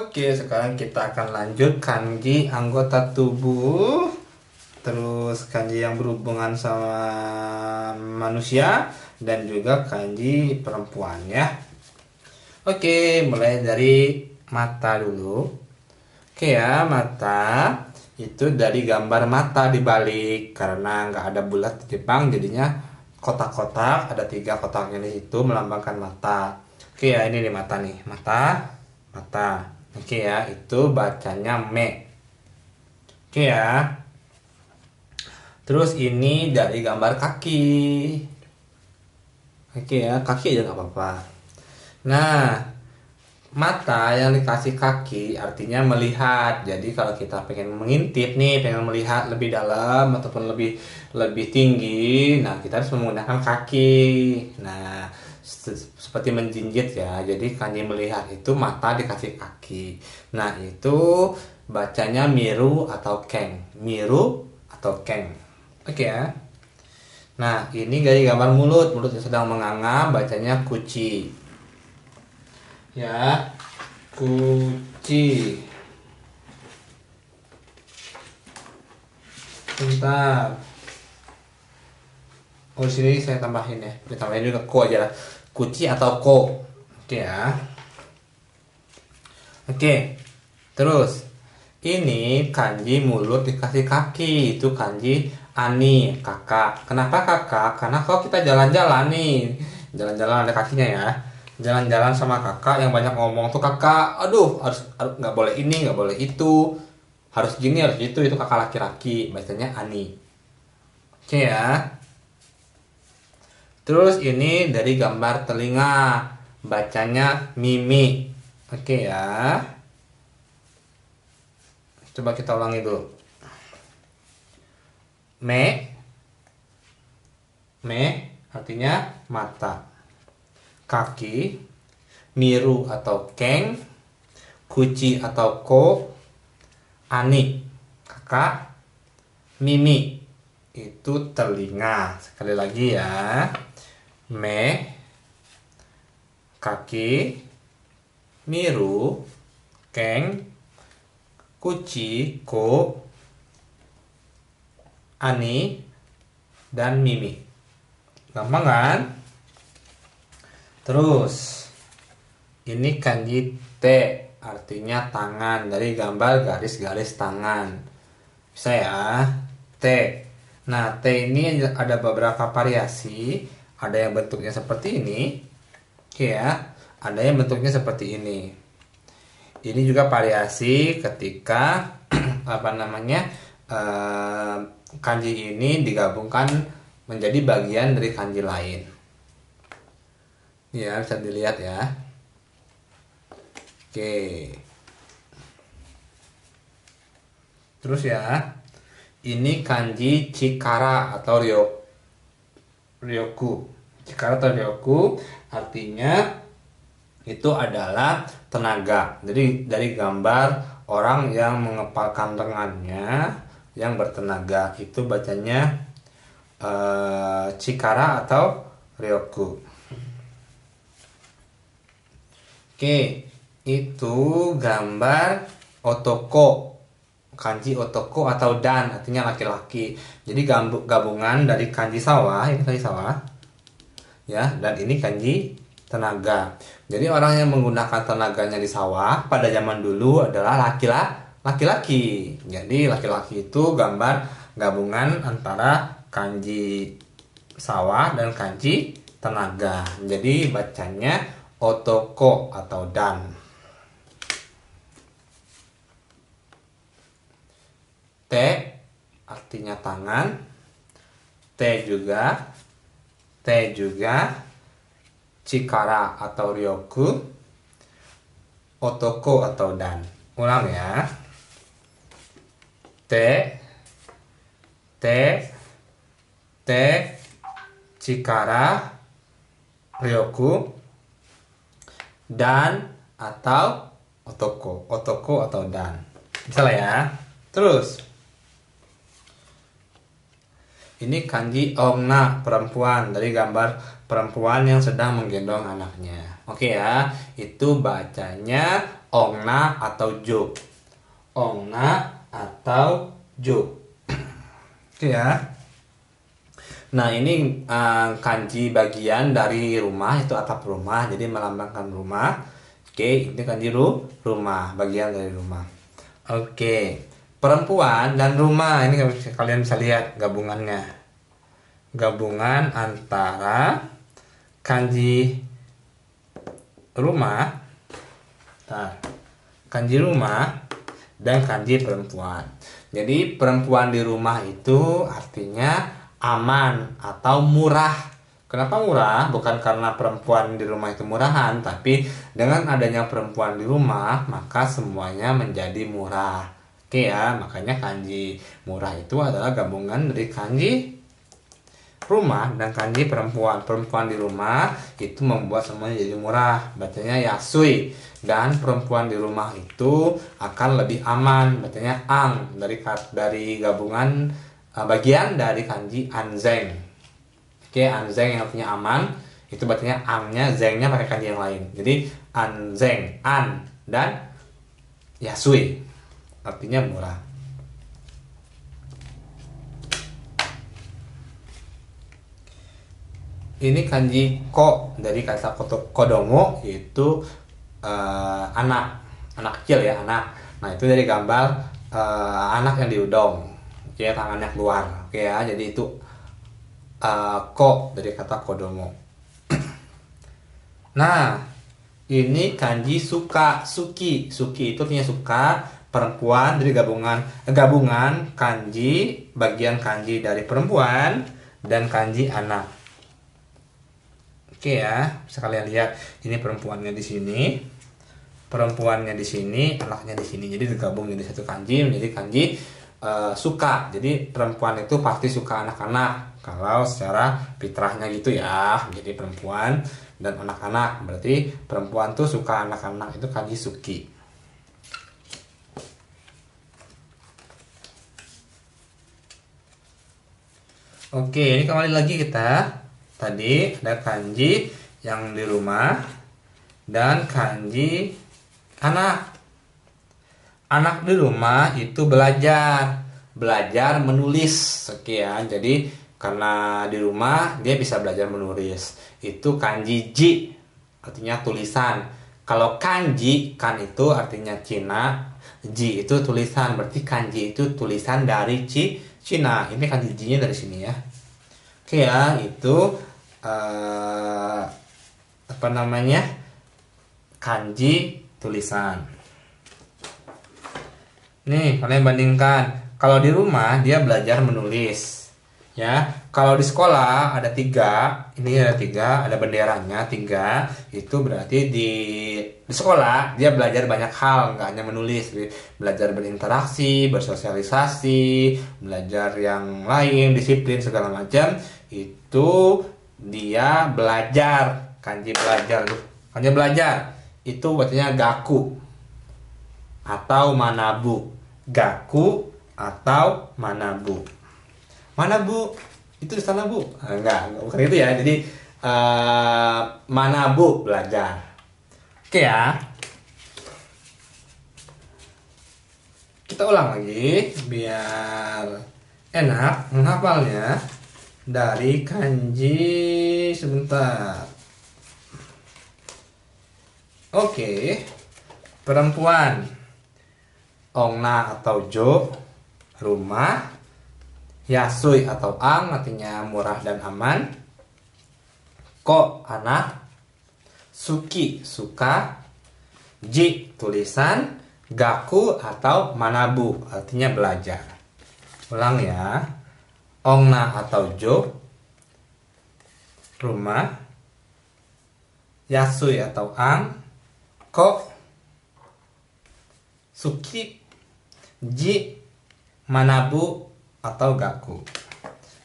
Oke, sekarang kita akan lanjut kanji anggota tubuh. Terus kanji yang berhubungan sama manusia dan juga kanji perempuan ya. Oke, mulai dari mata dulu. Oke ya, mata itu dari gambar mata dibalik karena nggak ada bulat di Jepang, jadinya kotak-kotak, ada 3 kotaknya di situ melambangkan mata. Oke ya, ini nih mata nih, mata. Oke ya, itu bacanya me. Oke ya. Terus ini dari gambar kaki. Oke ya, kaki aja nggak apa-apa. Nah, mata yang dikasih kaki artinya melihat. Jadi kalau kita pengen mengintip nih, pengen melihat lebih dalam ataupun lebih lebih tinggi, nah kita harus menggunakan kaki. Nah, seperti menjinjit ya. Jadi kanji melihat itu mata dikasih kaki. Nah, itu bacanya miru atau keng. Miru atau keng. Oke ya. Nah, ini dari gambar mulut yang sedang menganga, bacanya kuci. Ya, kuci. Bentar. Oh, di sini saya tambahin ya. Ditambahin juga ko aja lah. Kuci atau ko. Oke ya. Oke. Terus ini kanji mulut dikasih kaki. Itu kanji ani, kakak. Kenapa kakak? Karena kalau kita jalan-jalan nih, jalan-jalan ada kakinya ya. Jalan-jalan sama kakak yang banyak ngomong tuh kakak, aduh harus nggak boleh ini, nggak boleh itu, harus gini, harus itu kakak laki-laki, bacanya ani. Oke ya. Terus ini dari gambar telinga, bacanya mimi. Oke ya. Coba kita ulangi dulu. Me artinya mata. Kaki, miru atau keng, kuci atau ko, ani, kakak, mimi, itu telinga. Sekali lagi ya. Kaki, miru, keng, kuci, ko, ani, dan mimi. Gampang kan? Terus ini kanji T artinya tangan, dari gambar garis-garis tangan. Bisa ya, T. Nah, T ini ada beberapa variasi. Ada yang bentuknya seperti ini. Oke ya, ada yang bentuknya seperti ini. Ini juga variasi ketika apa namanya? Kanji ini digabungkan menjadi bagian dari kanji lain. Ya, bisa dilihat ya. Oke. Terus ya, ini kanji Chikara atau Ryoku. Chikara atau Ryoku artinya itu adalah tenaga. Jadi dari gambar orang yang mengepalkan lengannya yang bertenaga, itu bacanya Chikara atau Ryoku. Oke, itu gambar otoko. Kanji otoko atau dan artinya laki-laki. Jadi gabungan dari kanji sawah, ini kanji sawah. Ya, dan ini kanji tenaga. Jadi orang yang menggunakan tenaganya di sawah pada zaman dulu adalah laki-laki. Jadi laki-laki itu gambar gabungan antara kanji sawah dan kanji tenaga. Jadi bacanya otoko atau dan. T artinya tangan. T juga Chikara atau Ryoku. Otoko atau dan. Ulang ya. T Chikara, Ryoku, dan atau otoko atau dan. Bisa lah ya. Terus ini kanji onna, perempuan, dari gambar perempuan yang sedang menggendong anaknya. Oke ya, itu bacanya ongna atau jo. Ongna atau jo. Oke ya. Nah ini kanji bagian dari rumah, itu atap rumah, jadi melambangkan rumah. Oke, ini kanji rumah, bagian dari rumah. Oke, perempuan dan rumah, ini kalian bisa lihat gabungannya. Gabungan antara kanji rumah, kanji rumah dan kanji perempuan. Jadi perempuan di rumah itu artinya aman atau murah. Kenapa murah? Bukan karena perempuan di rumah itu murahan, tapi dengan adanya perempuan di rumah, maka semuanya menjadi murah. Oke ya, makanya kanji murah itu adalah gabungan dari kanji rumah dan kanji perempuan. Perempuan di rumah itu membuat semuanya jadi murah, bacanya yasui. Dan perempuan di rumah itu akan lebih aman, bacanya ang, dari gabungan bagian dari kanji anzeng. Oke, anzeng yang artinya aman, itu bacanya angnya, zengnya pakai kanji yang lain. Jadi anzeng, an, dan yasui, artinya murah. Ini kanji ko dari kata kodomo, yaitu anak kecil ya, anak. Nah itu dari gambar anak yang diudong, ya tangannya keluar. Oke ya, jadi itu ko dari kata kodomo. Nah ini kanji suka, suki. Suki itu artinya suka, perempuan, dari gabungan kanji, bagian kanji dari perempuan dan kanji anak. Oke ya, bisa kalian lihat ini perempuannya di sini, perempuannya di sini, anaknya di sini. Jadi digabung jadi satu kanji menjadi kanji suka. Jadi perempuan itu pasti suka anak-anak kalau secara fitrahnya gitu ya. Jadi perempuan dan anak-anak, berarti perempuan tuh suka anak-anak, itu kanji suki. Oke, ini kembali lagi kita. Tadi ada kanji yang di rumah dan kanji anak. Anak di rumah itu belajar menulis. Oke ya, jadi karena di rumah dia bisa belajar menulis. Itu kanji ji, artinya tulisan. Kalau kanji, kan itu artinya Cina, ji itu tulisan, berarti kanji itu tulisan dari Cina. Ini kanji ji-nya dari sini ya. Oke ya, itu kanji tulisan. Nih kalian bandingkan, kalau di rumah dia belajar menulis ya. Kalau di sekolah ada 3, ini ada 3, ada benderanya 3, itu berarti di sekolah dia belajar banyak hal, nggak hanya menulis, belajar berinteraksi, bersosialisasi, belajar yang lain, disiplin segala macam. Itu dia belajar, kanji belajar. Kanji belajar itu bacanya gaku atau manabu. Gaku atau manabu. Manabu itu di sana bu? Enggak, bukan itu ya. Jadi manabu belajar. Oke ya. Kita ulang lagi biar enak menghafalnya. Dari kanji sebentar. Oke. Perempuan, ongna atau jo, rumah, yasui atau ang artinya murah dan aman, ko anak, suki suka, ji tulisan, gaku atau manabu artinya belajar. Ulang ya. Ongna atau jo, rumah, yasui atau ang, ko, suki, ji, manabu atau gaku.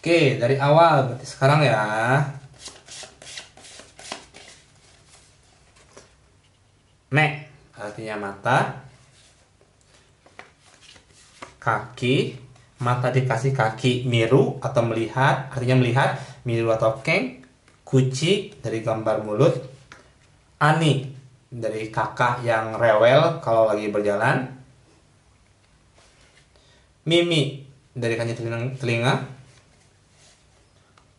Oke, dari awal berarti sekarang ya. Me artinya mata, kaki, mata dikasih kaki, miru atau melihat, artinya melihat, miru atau keng, kuci dari gambar mulut, ani dari kakak yang rewel kalau lagi berjalan. Mimi dari kanji telinga.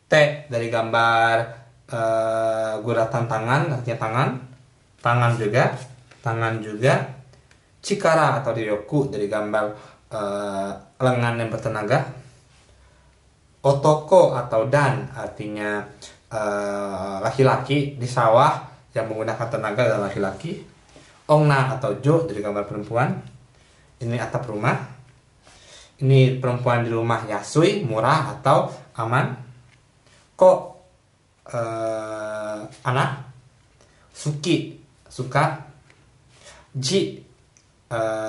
T dari gambar guratan tangan, artinya tangan. Tangan juga. Chikara atau ryoku dari gambar lengan yang bertenaga. Otoko atau dan artinya laki-laki di sawah yang menggunakan tenaga adalah laki-laki. Ongna atau jo dari gambar perempuan. Ini atap rumah. Ini perempuan di rumah yasui, murah atau aman. Ko anak. Suki suka. Ji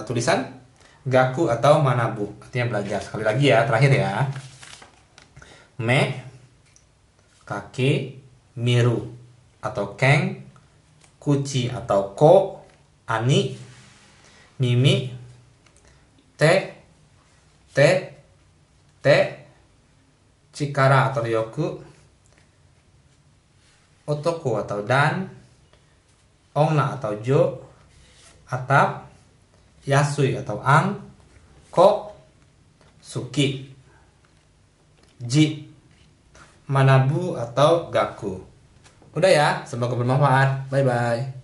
tulisan. Gaku atau manabu artinya belajar. Sekali lagi ya, terakhir ya. Me kake miru atau keng. Kuchi atau ko. Ani mimi. Te chikara atau ryoku. Otoko atau dan. Ongna atau jo. Atap. Yasui atau ang. Ko suki. Ji manabu atau gaku. Udah ya, semoga bermanfaat. Bye bye.